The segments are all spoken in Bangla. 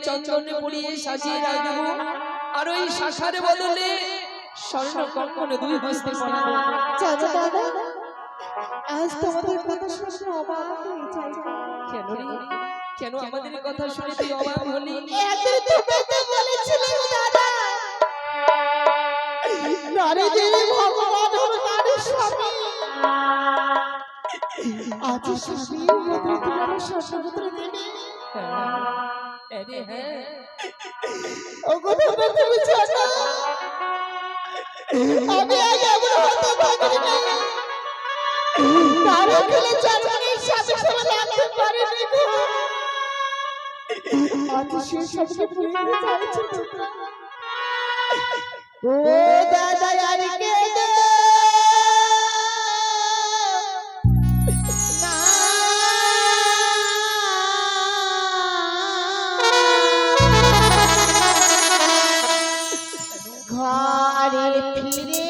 চন্দনে পরিয়ে সাজিয়ে রাখবো আর ওই শাখার বদলে স্বর্ণ কঙ্কন দুই হস্তে পরাবো। দাদা আজ তোমাদের কথা শুনে অবাক হয়ে যাই। কেন রে, কেন আমাদের কথা শুনে তুই অবাক হলি? এত তুমি তো বলেছিলে দাদা নারীদের ভগবান হলো নারীর স্বামী। আজ স্বামীর বদলে তুমি আমার স্বর্ণপুত্র দেবে। আরে হ্যাঁ, ও কথা তুমি জানো আমি আজ এমন হতে পারি না, তার খেলে জার্মানির স্বামী সঙ্গে লাগতে পারিনি গো। আজ সে সবকে ভুলে যাচ্ছে তোমরা। ও দাদা আর কে দে ঘরে ফিরে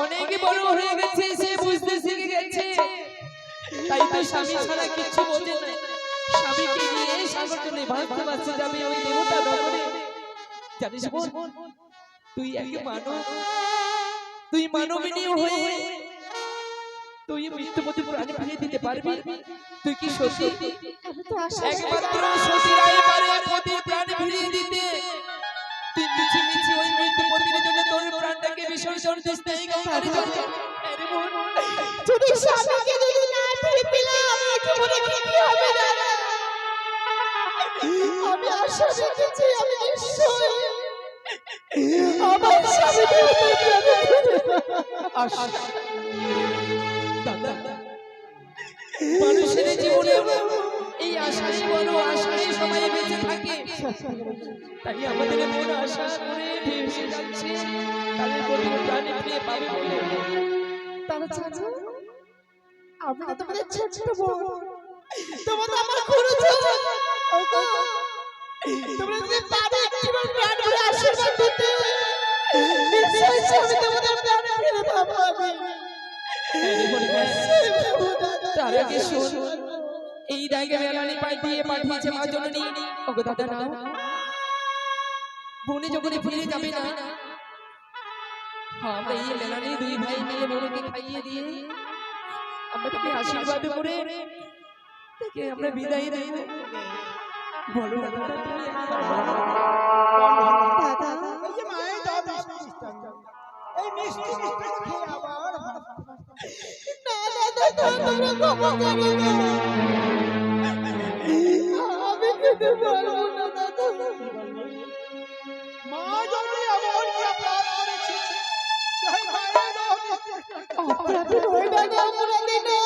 অনেক বড় হয়ে গেছে, সে বুঝতে শিখে গেছে, তাই তো স্বামী ছাড়া কিছু বোঝে না। স্বামীকে নিয়ে সাগর তুলে ভাসতে ভাসতে যাবে ওই দেবতা নগরে। জানিস বোন, তুই এক মানব, তুই মানবিনী হয়ে তুই মৃত্যুপতি প্রাণ ফিরিয়ে দিতে পারবি? তুই কি সত্যি একমাত্র সতীরাই পারে পতির প্রাণ ফিরিয়ে দিতে? তুই মিছি মিছি ওই মৃত্যুপতির জন্য তোর প্রাণটাকে বিসর্জন দিস না এই গঙ্গার জলে। আরে বোন, যদি স্বামীকে যদি না ফিরে পেলে আমার জীবনে কি হবে দাদা? আমি আশা রেখেছি আমি নিশ্চয়ই আমার স্বামীকে আশা। দাদা, মানুষের জীবনে এই আশাই বড়, আশাই সবাই বেঁচে থাকে। তাই আমাদের মন আশা করে ভেসে যাচ্ছে তাদের প্রতি প্রাণে ফিরে পাবে বলে। তারা চাচা আমি তো তোমাদের ছোট্ট বোন, তোমরা তো আমার গুরুজন। ওগো, তোমরা যদি পারো একটিবার প্রাণ ভরে আশীর্বাদ দিতে, নিশ্চয়ই আমি তোমাদের প্রাণ ফিরে পাবো। তার আগে শোন, এই দাগে মেলানি পাই দিয়ে পাঠিয়েছে মা জননী। ওগো দাদা না, বোনে যখন ফিরে যাবে না, আমরা এই মেলানি দুই ভাই মিলে বোনকে খাইয়ে দিয়ে আমরা তাকে আশীর্বাদ করে তাকে আমরা বিদায় দেব। বলো দাদা, তুমি একবার বলো। দাদা, এই যে মায়ের দাদা এই মিষ্টি মিষ্টি খেয়ে আবার না দাদা, তোমরা ক্ষমা করো না। আমি খেতে পারবো না দাদা। মা জননী এমন কি অপরাধ করেছে যে মায়ের দাদা অপরাধী নয় দাদা, অপরাধী নয়।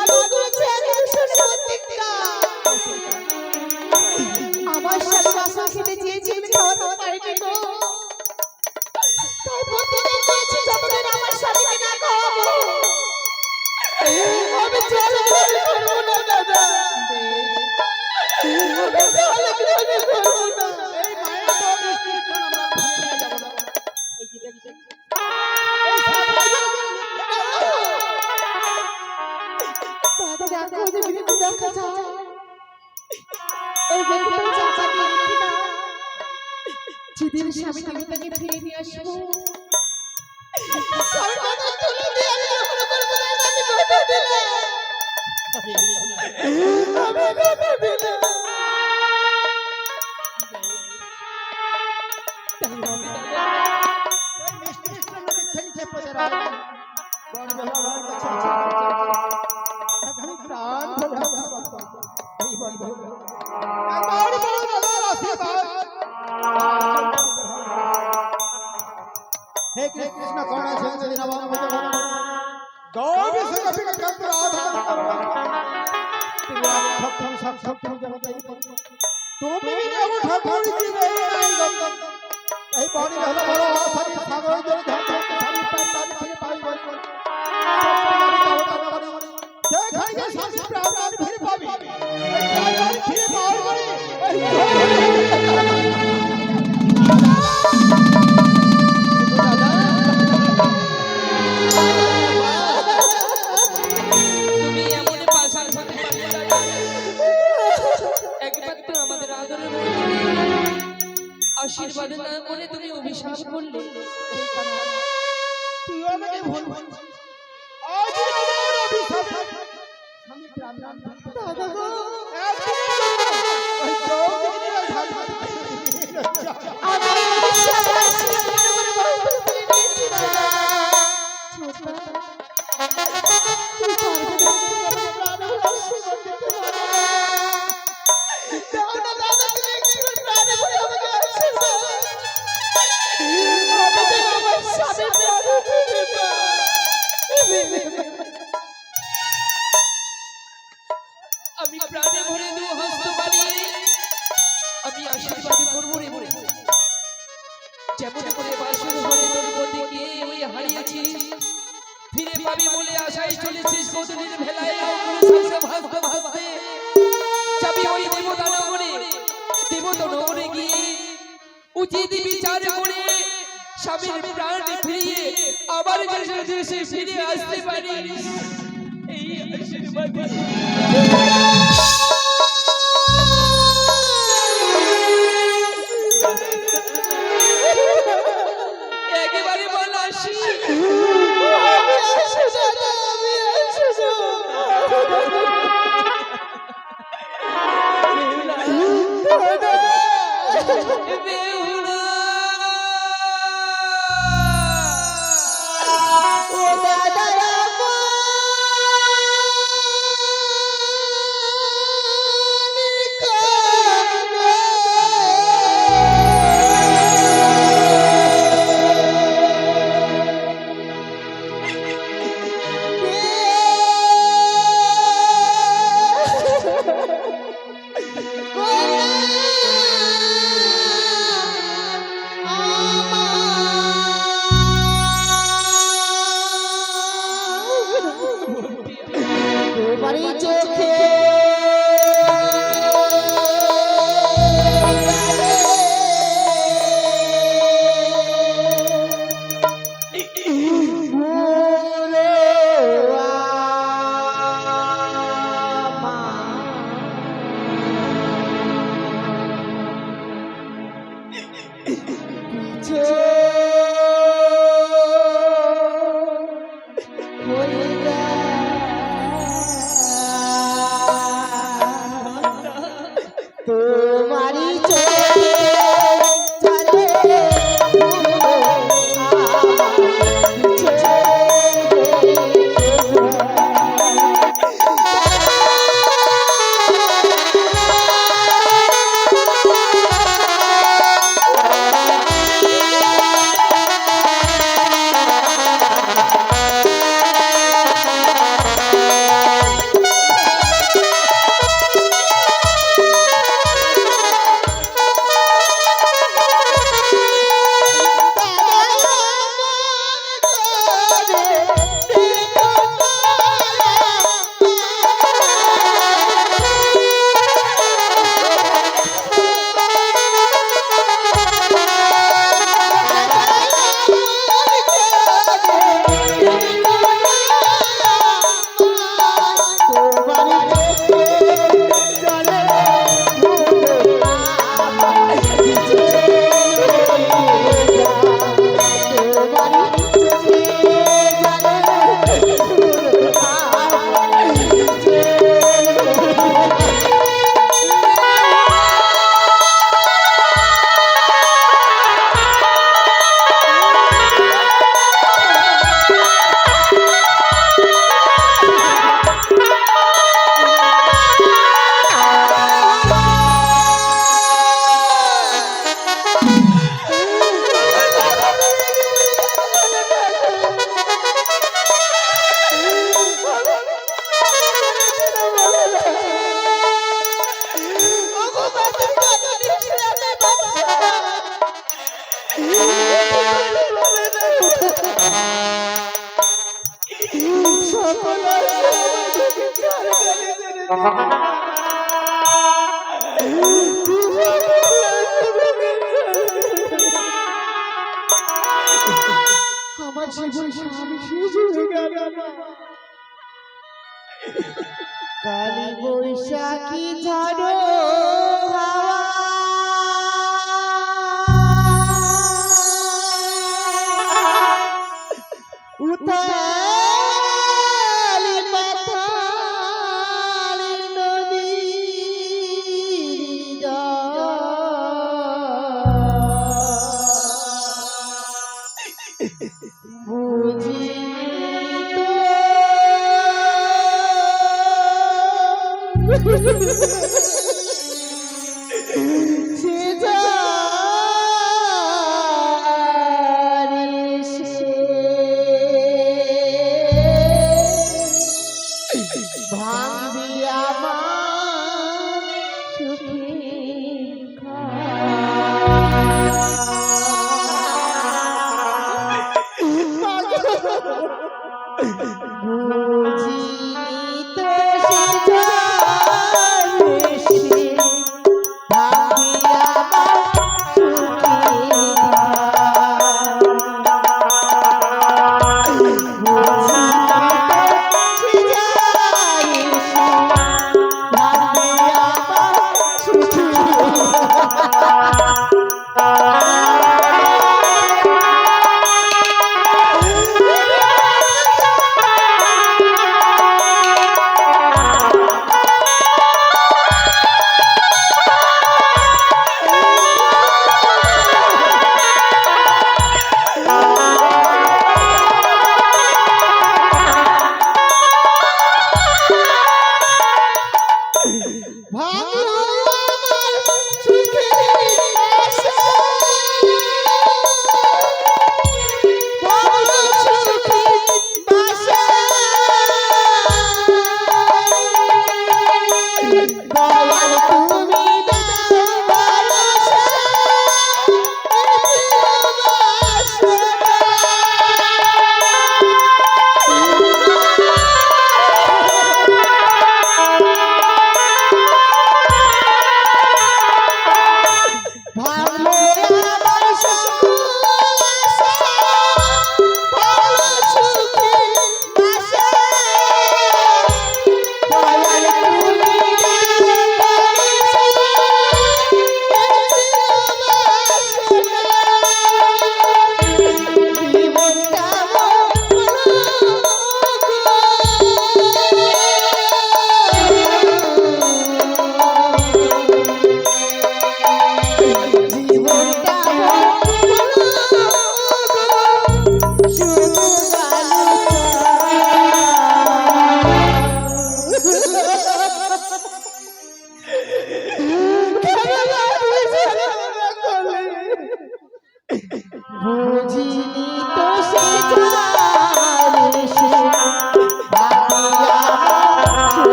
আমি করেছি এক দূষণ প্রতিজ্ঞা। আমার সাথে রাসন খেতে চেয়েছি, আমি খাওয়াতে পারিনি গো। তাই প্রতিজ্ঞা করেছি যতদিন আমার স্বামীকে না খাওয়াবো আমি জল গ্রহণ করবো না দাদা। আমি জল গ্রহণ করবো না। এই মায়ের দাদা মিষ্টি আমরা ঘুরে নিয়ে যাব না। এই কি দেখছেন এই দাদা দেখো যে বিরতি দেখা যায়, ওই বেগুন চাচাকে রেখে দাও। যেদিন স্বামী দেবতাকে ফিরে নিয়ে আসবো, সর্বদা তুলে দিয়ে আমি গ্রহণ করবো না। আমি কথা দিলাম, আমি কথা দিলাম। এই মিষ্টি মিষ্টি আমরা দেখছেন যে প্রজারা বড় বড় আমার কাছে আমি প্রাণ ভরে আশীর্বাদ করব। এই বড় বড় আমার বড় দাদার আশীর্বাদ। हे कृष्ण करुणा सिंधु दीनबंधु जगन्नाथ गौर विश्व विक्रम राधा सक्षम सक्षम जगत তুমি দেখো ঠাকুর কি এই পানি হলো বড় আশারি সাগর জল ঝাঁকে সারি পার পার ফিরে পাই বল সে খাইয়ে শান্তি প্রাণ ফিরে পাবি এই প্রাণ ফিরে পাওয়ার পরে তুমি এমন পাষাণ হতে পারলে না। একবার তো আমাদের আদরের বোনকে আশীর্বাদ না করে তুমি অভিশাপ করলে। তুই আমাকে ভুল বলছিস আজ আমার অভিশাপ আমি প্রাণ দাদা গো, ওই চৌকির ঝাল আমার বিশ্বাস আছে, মনে মনে বলতে তুলে নিয়েছি দাদা। ছোটা, তুই পারবে না, তুই আমার প্রাণ ভরে আশীর্বাদ দিতে পারবে না। দাও না দাদা, তুমি একটিবার প্রাণ ভরে আমাকে আশীর্বাদ। আমি যেন আমার স্বামীর প্রাণ ফিরে পাই। আমি প্রাণে ভরে দু হস্ত বাড়িয়ে আমি আশীর্বাদ করবো রে বলে। যেমন করে বাসুর ঘরে তোর গতিকে ওই হারিয়েছি, ফিরে পাবি বলে আশায় চলেছিস কতদিন ভেলায় সংসার ভাসতে ভাসতে যাবি ওই দেবতা নগরে। দেবতা নগরে গিয়ে উচিত বিচার করে স্বামীর প্রাণ ফিরিয়ে আবার দেশে ফিরে আসতে পারি। এই আশীর্বাদ একেবারে বল আসি। আমি আসি দাদা, আমি আসি। বেহুলা ও দাদা তোমারই চোখে তোমারই চোখে চলে আমার জীবন স্বামী শেষ হয়ে গেল কালী বৈশাখী ঝড় উতালি পাতাল নদী বুঝি সে ভাঙবি আমার সুখে বুঝিনি তো সে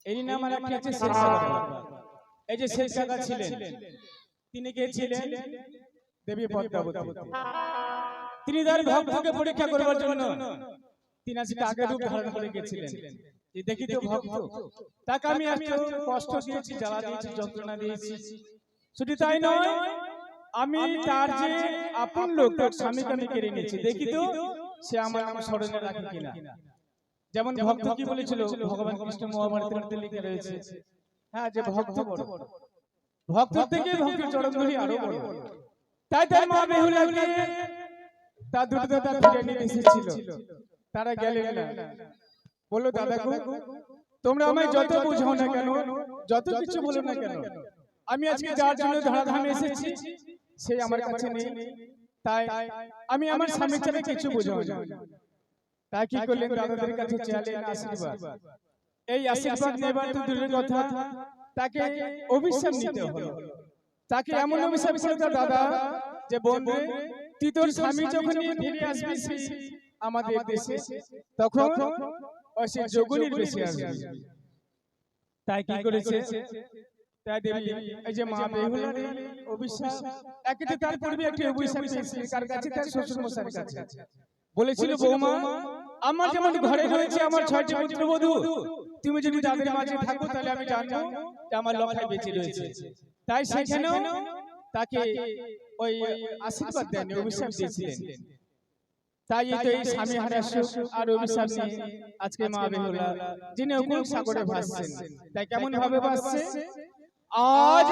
এর নাম আর কি আছে শেষ কাকা। এই যে শেষ কাকা ছিলেন তিনি কে ছিলেন? দেবী পদ্মাবতী। তিনি তার ভক্তকে পরীক্ষা করবার জন্য তিনি আজকে কাকের রূপ ধারণ করে গেছিলেন। যে দেখি তো ভক্ত, তাকে আমি এত কষ্ট দিয়েছি, জ্বালা দিয়েছি, যন্ত্রণা দিয়েছি, শুধু তাই নয় আমি তার যে আপন লোক তার স্বামীকে আমি কেড়ে নিয়েছি, দেখি তো সে আমার নাম স্মরণে রাখে কিনা। যেমন ভক্ত কি বলেছিল, ভগবান কৃষ্ণ মহাভারতের মধ্যে লিখে রয়েছে, হ্যাঁ, যে ভক্ত বড়, ভক্ত থেকে ভক্তের চরণ ধরি আরো বড়। তাই তার মা বেহুলাকে তার দুটো দাদা ফিরে নিয়ে এসেছিল, তারা গেলেন না। বললো, দাদা গো, তোমরা আমায় যত বোঝাও না কেন, যত কিছু বলো না কেন, আমি আজকে যার জন্য ধরাধামে এসেছি সে আমার কাছে নেই। তাই আমি আমার স্বামীর ছাড়া কিছু বোঝাও না। তাই কি করলেন, দাদাদের কাছে চাইলেন আশীর্বাদ। এই আশীর্বাদ নেবার তো দূরের কথা, তাকে অভিশাপ নিতে হলো। তাকে এমন অভিশাপ ছিল তার দাদা, যে বন্ধু তুই তোর স্বামী যখন ফিরে আসবি আমাদের দেশে, তখন সে যোগনীর বেশি আসবে। তাই কি করেছে, তাই দেবী এই যে মা বেহুলার অভিশাপ, একে তার পূর্বে একটি অভিশাপ পেয়েছে কার কাছে, তার শ্বশুর মশাইয়ের কাছে। বলেছিল, বৌমা আমার যেমন ঘরে রয়েছে আমার 6টি পুত্রবধূ, তুমি যদি তাদের মাঝে থাকো তাহলে আমি জানবো যে আমার লক্ষায় বেঁচে রয়েছে। তাই সেখানেও তাকে ওই আশীর্বাদ দেন, অভিশাপ দিয়েছিলেন। তাই এই স্বামী হারা সুখ আর অভিশাপ নিয়ে আজকে মা বেহুলা যিনি অকুল সাগরে ভাসছেন। তাই কেমন ভাবে ভাসছে, আজ